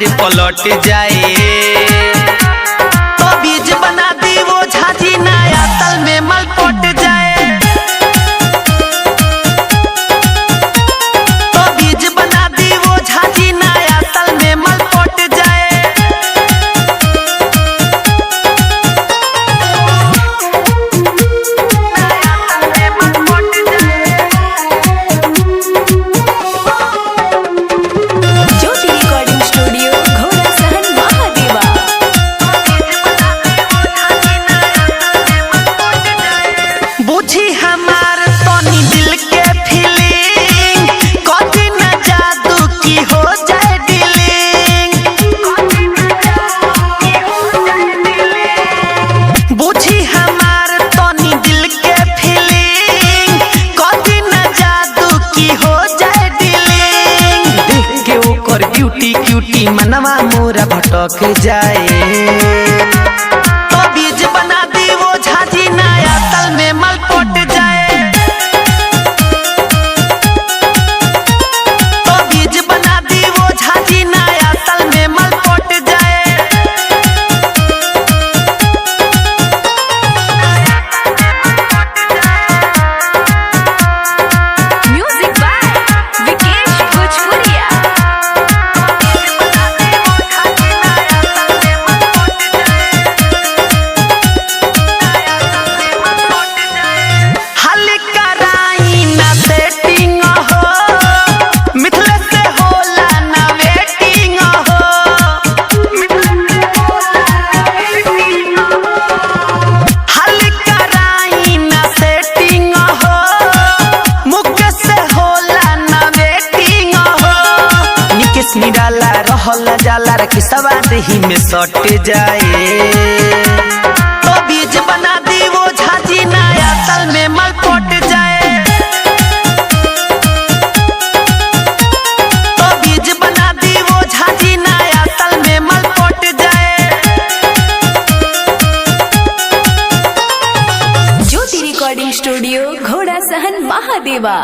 हमारे पलट जाए। तो बीज बना दी वो झाजी नया तल में मल पट जाए। तो बीज बना दी वो झाजी नया तल में मल पट जाए। बुझी हमार तनी दिल के फीलिंग, कभी न जादू की हो जाए डीलिंग। बुझी हमार तनी दिल के फीलिंग, कभी न जादू की हो जाए डीलिंग। देख के ओकर क्यूटी क्यूटी मनवा मोरा भटक जाए। तो बीज बना दी वो झाजी नया तल में मल पट जाए। तो बीज बना दी वो झाजी नया तल में मल पट जाए। म्यूजिक बाय विकेश भोजपुरिया। निराला रहल जाला रे किसवा देही में सट जाए। तो बीज बना दी वो झाजी नया तल में मल पट जाए। तो बीज बना दी वो झाजी नया तल में मल पट जाए। ज्योति रिकॉर्डिंग स्टूडियो घोड़ा सहन महादेवा।